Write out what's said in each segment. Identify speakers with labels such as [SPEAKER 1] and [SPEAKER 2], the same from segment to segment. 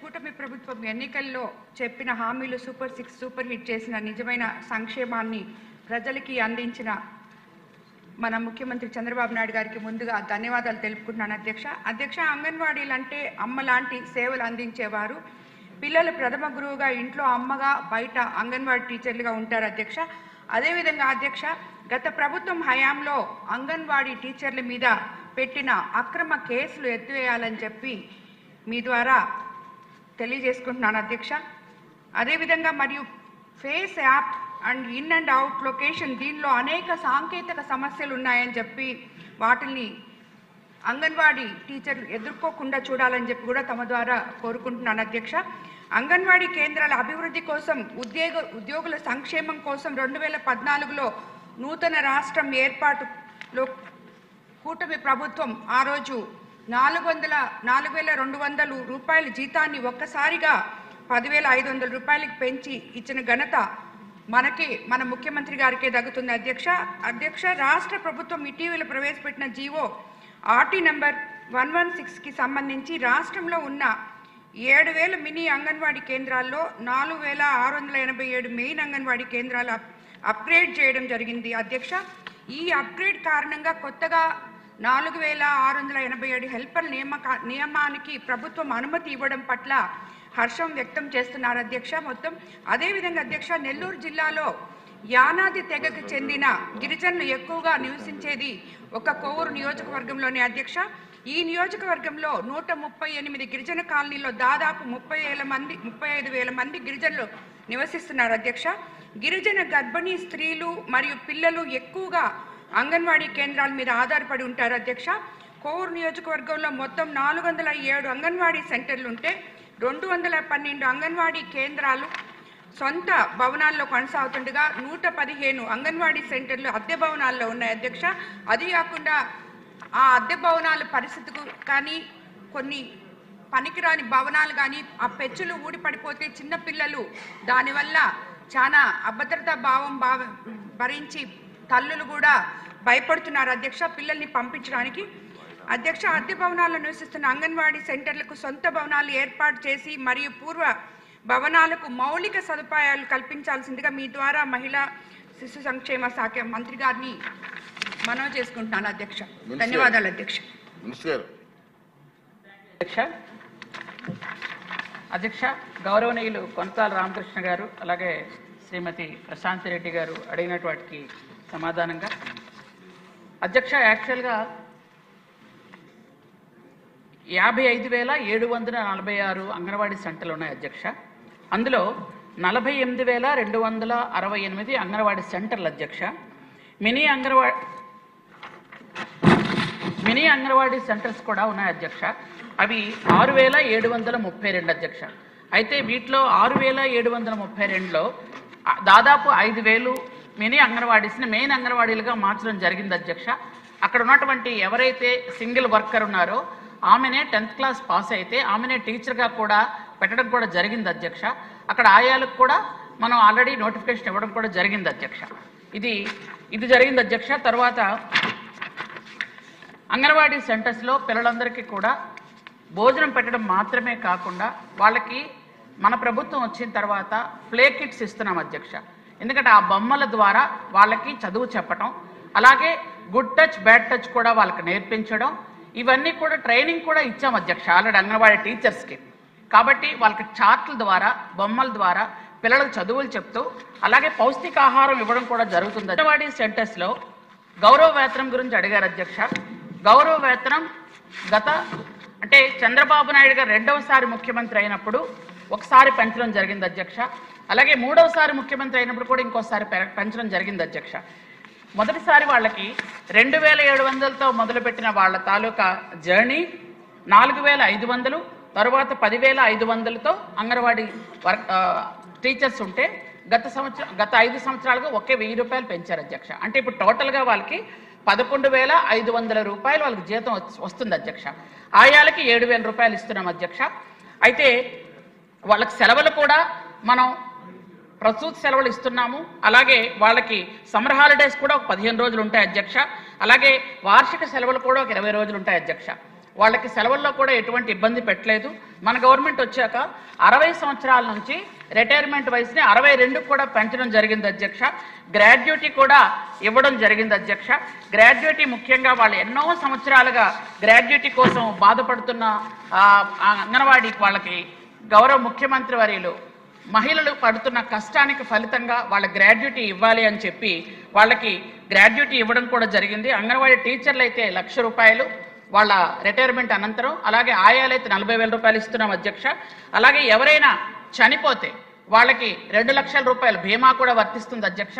[SPEAKER 1] కూటమి ప్రభుత్వం ఎన్నికల్లో చెప్పిన హామీలు సూపర్ 6 సూపర్ హిట్ చేసిన నిజమైన సంక్షేమాన్ని ప్రజలకి అందించిన మన ముఖ్యమంత్రి చంద్రబాబు నాయుడు గారికి ముందుగా ధన్యవాదాలు తెలుపుకుంటున్నాను అధ్యక్ష. అంగన్వాడీలు అంటే అమ్మ లాంటి సేవలు అందించేవారు. పిల్లలు ప్రథమ గురువుగా ఇంట్లో అమ్మగా బయట అంగన్వాడీ టీచర్లుగా ఉంటారు అధ్యక్ష. అదేవిధంగా అధ్యక్ష, గత ప్రభుత్వం హయాంలో అంగన్వాడీ టీచర్ల మీద పెట్టిన అక్రమ కేసులు ఎత్తివేయాలని చెప్పి మీ ద్వారా తెలియజేసుకుంటున్నాను అధ్యక్ష. అదేవిధంగా మరియు face app and in and out location, దీనిలో అనేక సాంకేతిక సమస్యలు ఉన్నాయని చెప్పి వాటిని అంగన్వాడీ టీచర్లు ఎదుర్కోకుండా చూడాలని చెప్పి కూడా తమ ద్వారా కోరుకుంటున్నాను అధ్యక్ష. అంగన్వాడీ కేంద్రాల అభివృద్ధి కోసం ఉద్యోగుల సంక్షేమం కోసం 2014లో నూతన రాష్ట్రం ఏర్పాటులో కూటమి ప్రభుత్వం ఆ రోజు 4,200 రూపాయల జీతాన్ని ఒక్కసారిగా 10,500 రూపాయలకి పెంచి ఇచ్చిన ఘనత మన ముఖ్యమంత్రి గారికే దక్కుతుంది అధ్యక్ష. రాష్ట్ర ప్రభుత్వం ఇటీవల ప్రవేశపెట్టిన జీవో ఆర్టీ నంబర్ 116కి సంబంధించి రాష్ట్రంలో ఉన్న 7,000 మినీ అంగన్వాడీ కేంద్రాల్లో 4,687 మెయిన్ అంగన్వాడీ కేంద్రాలు అప్గ్రేడ్ చేయడం జరిగింది అధ్యక్ష. ఈ అప్గ్రేడ్ కారణంగా కొత్తగా 4,687 హెల్పర్ నియమానికి ప్రభుత్వం అనుమతి ఇవ్వడం పట్ల హర్షం వ్యక్తం చేస్తున్నారు అధ్యక్ష. అదేవిధంగా అధ్యక్ష, నెల్లూరు జిల్లాలో యానాది తెగకు చెందిన గిరిజనులు ఎక్కువగా నివసించేది ఒక కోవూరు నియోజకవర్గంలోనే అధ్యక్ష. ఈ నియోజకవర్గంలో 138 గిరిజన కాలనీలో దాదాపు 35,000 మంది గిరిజనులు నివసిస్తున్నారు అధ్యక్ష. గిరిజన గర్భిణీ స్త్రీలు మరియు పిల్లలు ఎక్కువగా అంగన్వాడీ కేంద్రాల మీద ఆధారపడి ఉంటారు అధ్యక్ష. కోవూరు నియోజకవర్గంలో మొత్తం 407 అంగన్వాడీ సెంటర్లు ఉంటే 212 అంగన్వాడీ కేంద్రాలు సొంత భవనాల్లో కొనసాగుతుండగా 115 అంగన్వాడీ సెంటర్లు అద్దె భవనాల్లో ఉన్నాయి అధ్యక్ష. అది కాకుండా ఆ అద్దె భవనాల పరిస్థితికి కానీ కొన్ని పనికిరాని భవనాలు కానీ ఆ పెచ్చులు ఊడిపడిపోతే చిన్నపిల్లలు దానివల్ల చాలా అభద్రతా భావం భరించి తల్లులు కూడా భయపడుతున్నారు అధ్యక్ష పిల్లల్ని పంపించడానికి. అధ్యక్ష, అద్దె భవనాల్లో నివసిస్తున్న అంగన్వాడీ సెంటర్లకు సొంత భవనాలు ఏర్పాటు చేసి మరియు పూర్వ భవనాలకు మౌలిక సదుపాయాలు కల్పించాల్సిందిగా మీ ద్వారా మహిళా శిశు సంక్షేమ శాఖ మంత్రి గారిని మనవి చేసుకుంటున్నాను అధ్యక్ష. ధన్యవాదాలు అధ్యక్ష.
[SPEAKER 2] అధ్యక్ష, గౌరవనీయులు కొనతాల రామకృష్ణ గారు అలాగే శ్రీమతి ప్రశాంతి రెడ్డి గారు అడిగినటువంటి వాటికి సమాధానంగా అధ్యక్ష, యాక్చువల్గా 55,746 అంగన్వాడీ సెంటర్లు ఉన్నాయి అధ్యక్ష. అందులో 48,268 అంగన్వాడీ సెంటర్లు అధ్యక్ష. మినీ అంగన్వాడీ సెంటర్స్ కూడా ఉన్నాయి అధ్యక్ష. అవి 6,732 అధ్యక్ష. అయితే వీటిలో 6,732లో దాదాపు 5,000 మినీ అంగన్వాడీస్ని మెయిన్ అంగన్వాడీలుగా మార్చడం జరిగింది అధ్యక్ష. అక్కడ ఉన్నటువంటి ఎవరైతే సింగిల్ వర్కర్ ఉన్నారో ఆమెనే 10th క్లాస్ పాస్ అయితే ఆమెనే టీచర్గా కూడా పెట్టడం కూడా జరిగింది అధ్యక్ష. అక్కడ ఆయాలకు కూడా మనం ఆల్రెడీ నోటిఫికేషన్ ఇవ్వడం కూడా జరిగింది అధ్యక్ష. ఇది జరిగింది అధ్యక్ష. తర్వాత అంగన్వాడీ సెంటర్స్లో పిల్లలందరికీ కూడా భోజనం పెట్టడం మాత్రమే కాకుండా వాళ్ళకి మన ప్రభుత్వం వచ్చిన తర్వాత ప్లే కిట్స్ ఇస్తున్నాం అధ్యక్ష. ఎందుకంటే ఆ బొమ్మల ద్వారా వాళ్ళకి చదువు చెప్పడం, అలాగే గుడ్ టచ్ బ్యాడ్ టచ్ కూడా వాళ్ళకి నేర్పించడం, ఇవన్నీ కూడా ట్రైనింగ్ కూడా ఇచ్చాం అధ్యక్ష ఆల్రెడీ అంగన్వాడీ టీచర్స్కి. కాబట్టి వాళ్ళకి చార్ట్ల ద్వారా బొమ్మల ద్వారా పిల్లలకు చదువులు చెప్తూ అలాగే పౌష్టికాహారం ఇవ్వడం కూడా జరుగుతుంది. అంగన్వాడీ సెంటర్స్లో గౌరవ వేతనం గురించి అడిగారు అధ్యక్ష. గౌరవ వేతనం అంటే చంద్రబాబు నాయుడు గారు రెండవసారి ముఖ్యమంత్రి అయినప్పుడు ఒకసారి పెంచడం జరిగింది అధ్యక్ష. అలాగే మూడవసారి ముఖ్యమంత్రి అయినప్పుడు కూడా ఇంకోసారి పెంచడం జరిగింది అధ్యక్ష. మొదటిసారి వాళ్ళకి 2,700తో మొదలుపెట్టిన వాళ్ళ తాలూకా జర్నీ 4,500, తర్వాత 10,500తో అంగన్వాడీ టీచర్స్ ఉంటే గత 5 సంవత్సరాలుగా ఒకే 1,000 రూపాయలు పెంచారు అధ్యక్ష. అంటే ఇప్పుడు టోటల్గా వాళ్ళకి 11,500 రూపాయలు వాళ్ళకి జీతం వస్తుంది అధ్యక్ష. ఆయాలకి 7,000 రూపాయలు ఇస్తున్నాం అధ్యక్ష. అయితే వాళ్ళకి సెలవులు కూడా మనం ప్రసూతి సెలవులు ఇస్తున్నాము. అలాగే వాళ్ళకి సమ్మర్ హాలిడేస్ కూడా ఒక 15 రోజులు ఉంటాయి అధ్యక్ష. అలాగే వార్షిక సెలవులు కూడా ఒక 20 రోజులు ఉంటాయి అధ్యక్ష. వాళ్ళకి సెలవుల్లో కూడా ఎటువంటి ఇబ్బంది పెట్టలేదు. మన గవర్నమెంట్ వచ్చాక 60 సంవత్సరాల నుంచి రిటైర్మెంట్ వయసుని 62 కూడా పెంచడం జరిగింది అధ్యక్ష. గ్రాడ్యుయేటీ కూడా ఇవ్వడం జరిగింది అధ్యక్ష. గ్రాడ్యుయేటీ ముఖ్యంగా వాళ్ళు ఎన్నో సంవత్సరాలుగా గ్రాడ్యుయేటీ కోసం బాధపడుతున్న అంగన్వాడీ వాళ్ళకి గౌరవ ముఖ్యమంత్రి వర్యులు మహిళలు పడుతున్న కష్టానికి ఫలితంగా వాళ్ళ గ్రాడ్యుయేటీ ఇవ్వాలి అని చెప్పి వాళ్ళకి గ్రాడ్యుయేటీ ఇవ్వడం కూడా జరిగింది. అంగన్వాడీ టీచర్లు అయితే ₹1,00,000 వాళ్ళ రిటైర్మెంట్ అనంతరం, అలాగే ఆయాలైతే ₹40,000 ఇస్తున్నాం అధ్యక్ష. అలాగే ఎవరైనా చనిపోతే వాళ్ళకి ₹2,00,000 బీమా కూడా వర్తిస్తుంది అధ్యక్ష.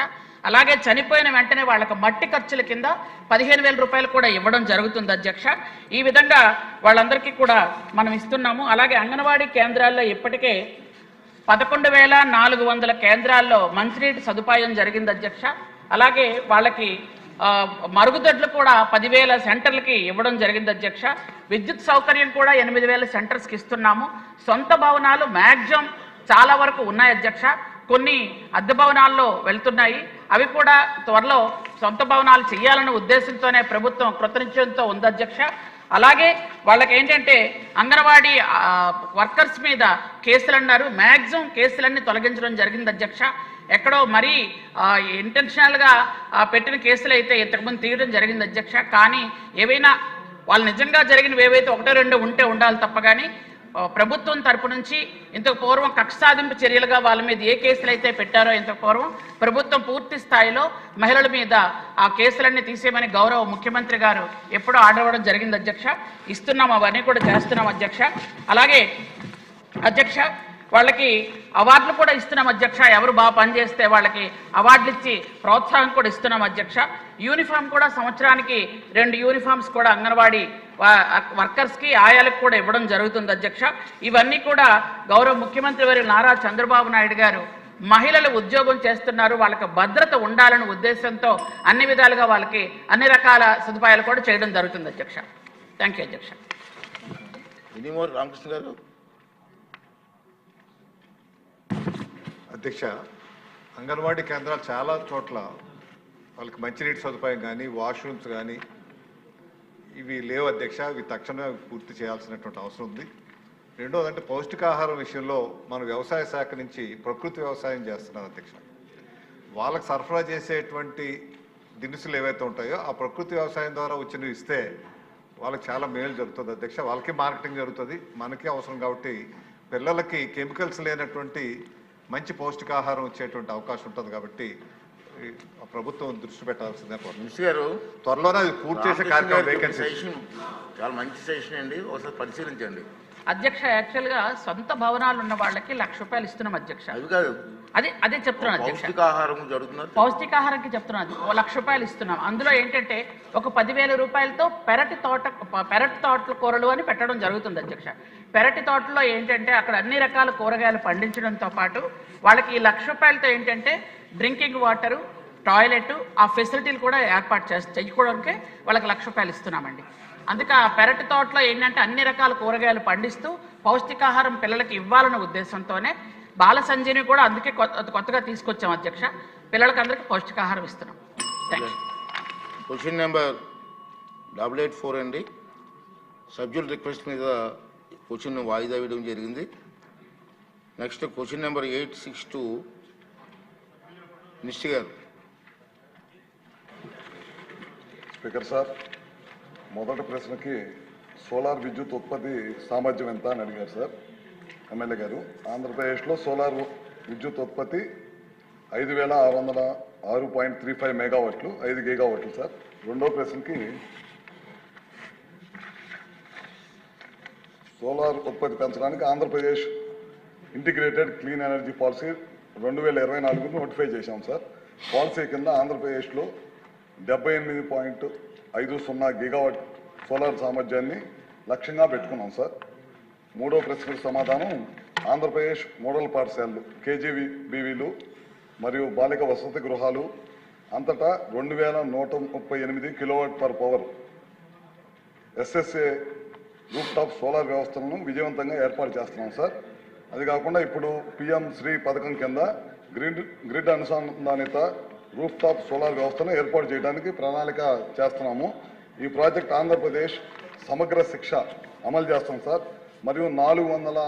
[SPEAKER 2] అలాగే చనిపోయిన వెంటనే వాళ్ళకి మట్టి ఖర్చుల కింద ₹15,000 కూడా ఇవ్వడం జరుగుతుంది అధ్యక్ష. ఈ విధంగా వాళ్ళందరికీ కూడా మనం ఇస్తున్నాము. అలాగే అంగన్వాడీ కేంద్రాల్లో ఇప్పటికే 11,400 కేంద్రాల్లో మంచినీటి సదుపాయం జరిగింది అధ్యక్ష. అలాగే వాళ్ళకి మరుగుదొడ్లు కూడా 10,000 సెంటర్లకి ఇవ్వడం జరిగింది అధ్యక్ష. విద్యుత్ సౌకర్యం కూడా 8,000 సెంటర్స్కి ఇస్తున్నాము. సొంత భవనాలు మ్యాక్సిమం చాలా వరకు ఉన్నాయి అధ్యక్ష. కొన్ని అద్దె భవనాల్లో వెళ్తున్నాయి. అవి కూడా త్వరలో సొంత భవనాలు చేయాలనే ఉద్దేశంతోనే ప్రభుత్వం కృతనిశ్చయంతో ఉంది అధ్యక్ష. అలాగే వాళ్ళకి ఏంటంటే అంగన్వాడీ వర్కర్స్ మీద కేసులు అన్నారు, మ్యాక్సిమం కేసులన్నీ తొలగించడం జరిగింది అధ్యక్ష. ఎక్కడో మరీ ఇంటెన్షనల్గా పెట్టిన కేసులు అయితే ఇంతకుముందు తీయడం జరిగింది అధ్యక్ష. కానీ ఏవైనా వాళ్ళు నిజంగా జరిగినవి ఏవైతే 1-2 ఉంటే ఉండాలి తప్ప కానీ ప్రభుత్వం తరపు నుంచి ఇంతకు పూర్వం కక్ష సాధింపు చర్యలుగా వాళ్ళ మీద ఏ కేసులు అయితే పెట్టారో ఇంతకు పూర్వం ప్రభుత్వం పూర్తి స్థాయిలో మహిళల మీద ఆ కేసులన్నీ తీసేయమని గౌరవ ముఖ్యమంత్రి గారు ఎప్పుడో ఆర్డర్ ఇవ్వడం జరిగింది అధ్యక్ష. ఇస్తున్నాం, అవన్నీ కూడా చేస్తున్నాం అధ్యక్ష. అలాగే అధ్యక్ష వాళ్ళకి అవార్డులు కూడా ఇస్తున్నాం అధ్యక్ష. ఎవరు బాగా పనిచేస్తే వాళ్ళకి అవార్డులు ఇచ్చి ప్రోత్సాహం కూడా ఇస్తున్నాం అధ్యక్ష. యూనిఫామ్ కూడా సంవత్సరానికి 2 యూనిఫామ్స్ కూడా అంగన్వాడీ వర్కర్స్కి ఆయాలకు కూడా ఇవ్వడం జరుగుతుంది అధ్యక్ష. ఇవన్నీ కూడా గౌరవ ముఖ్యమంత్రి వారి నారా చంద్రబాబు నాయుడు గారు మహిళలు ఉద్యోగం చేస్తున్నారు, వాళ్ళకి భద్రత ఉండాలనే ఉద్దేశంతో అన్ని విధాలుగా వాళ్ళకి అన్ని రకాల సదుపాయాలు కూడా చేయడం జరుగుతుంది అధ్యక్ష. థ్యాంక్ యూ అధ్యక్ష.
[SPEAKER 3] రామకృష్ణ గారు.
[SPEAKER 4] అధ్యక్ష, అంగన్వాడీ కేంద్రాలు చాలా చోట్ల వాళ్ళకి మంచినీటి సదుపాయం కానీ వాష్రూమ్స్ కానీ ఇవి లేవు అధ్యక్ష. ఇవి తక్షణమే పూర్తి చేయాల్సినటువంటి అవసరం ఉంది. రెండోదంటే పౌష్టికాహారం విషయంలో మన వ్యవసాయ శాఖ నుంచి ప్రకృతి వ్యవసాయం చేస్తున్నారు అధ్యక్ష. వాళ్ళకి సరఫరా చేసేటువంటి దినుసులు ఏవైతే ఉంటాయో ఆ ప్రకృతి వ్యవసాయం ద్వారా వచ్చినవి ఇస్తే వాళ్ళకి చాలా మేలు జరుగుతుంది అధ్యక్ష. వాళ్ళకి మార్కెటింగ్ జరుగుతుంది, మనకి అవసరం. కాబట్టి పిల్లలకి కెమికల్స్ లేనటువంటి మంచి పౌష్టికాహారం వచ్చేటువంటి అవకాశం ఉంటుంది. కాబట్టి ప్రభుత్వం దృష్టి పెట్టాల్సిందే.
[SPEAKER 3] మినిస్టర్ గారు,
[SPEAKER 4] త్వరలోనే అది పూర్తి చేసే కార్యక్రమం వేకెన్సీ
[SPEAKER 3] చాలా మంచి సెషన్ అండి, ఒకసారి పరిశీలించండి
[SPEAKER 2] అధ్యక్ష. యాక్చువల్గా సొంత భవనాలు ఉన్న వాళ్ళకి ₹1,00,000 ఇస్తున్నాం అధ్యక్ష.
[SPEAKER 3] అది కాదు,
[SPEAKER 2] అదే చెప్తున్నాను అధ్యక్ష.
[SPEAKER 3] పౌష్టికాహారం జరుగుతున్నారు,
[SPEAKER 2] పౌష్టికాహారంకి చెప్తున్నాను. ₹1,00,000 ఇస్తున్నాం. అందులో ఏంటంటే ఒక ₹10,000 పెరటి తోటల కూరలు అని పెట్టడం జరుగుతుంది అధ్యక్ష. పెరటి తోటలో ఏంటంటే అక్కడ అన్ని రకాల కూరగాయలు పండించడంతో పాటు వాళ్ళకి ఈ ₹1,00,000 ఏంటంటే డ్రింకింగ్ వాటరు, టాయిలెట్, ఆ ఫెసిలిటీలు కూడా ఏర్పాటు చేసుకోవడానికి వాళ్ళకి ₹1,00,000 ఇస్తున్నామండి. అందుకే ఆ పెరటి తోటలో ఏంటంటే అన్ని రకాల కూరగాయలు పండిస్తూ పౌష్టికాహారం పిల్లలకి ఇవ్వాలనే ఉద్దేశంతోనే బాల సంజీని కూడా అందుకే కొత్తగా తీసుకొచ్చాం అధ్యక్ష. పిల్లలకి అందరికీ పౌష్టికాహారం ఇస్తున్నాం. Thank you.
[SPEAKER 3] క్వశ్చన్ నెంబర్ 884 అండి. సభ్యుల రిక్వెస్ట్ మీద క్వశ్చన్ వాయిదా వేయడం జరిగింది. నెక్స్ట్ క్వశ్చన్ నెంబర్ 862 మినిస్టర్ గారు.
[SPEAKER 5] స్పీకర్ సార్, మొదటి ప్రశ్నకి సోలార్ విద్యుత్ ఉత్పత్తి సామర్థ్యం ఎంత అని అడిగారు సార్ ఎమ్మెల్యే గారు. ఆంధ్రప్రదేశ్లో సోలార్ విద్యుత్ ఉత్పత్తి 5,606.35 మెగావాట్లు, 5 గిగావాట్లు సార్. రెండో ప్రశ్నకి సోలార్ ఉత్పత్తి పెంచడానికి Andhra Pradesh integrated clean energy policy 2024 notify చేశాం సార్. పాలసీ కింద ఆంధ్రప్రదేశ్లో 78.50 గిగావాట్ సోలార్ సామర్థ్యాన్ని లక్ష్యంగా పెట్టుకున్నాం సార్. మూడో ప్రశ్నకు సమాధానం, ఆంధ్రప్రదేశ్ మోడల్ పాఠశాలలు, కేజీబీవీలు మరియు బాలిక వసతి గృహాలు అంతటా 2,138 kilowatt per power SSA roof top solar వ్యవస్థలను విజయవంతంగా ఏర్పాటు చేస్తున్నాం సార్. అది కాకుండా ఇప్పుడు పిఎం శ్రీ పథకం కింద గ్రిడ్ అనుసంధానిత రూఫ్ టాప్ సోలార్ వ్యవస్థను ఏర్పాటు చేయడానికి ప్రణాళిక చేస్తున్నాము. ఈ ప్రాజెక్ట్ ఆంధ్రప్రదేశ్ సమగ్ర శిక్ష అమలు చేస్తాం సార్. మరియు 400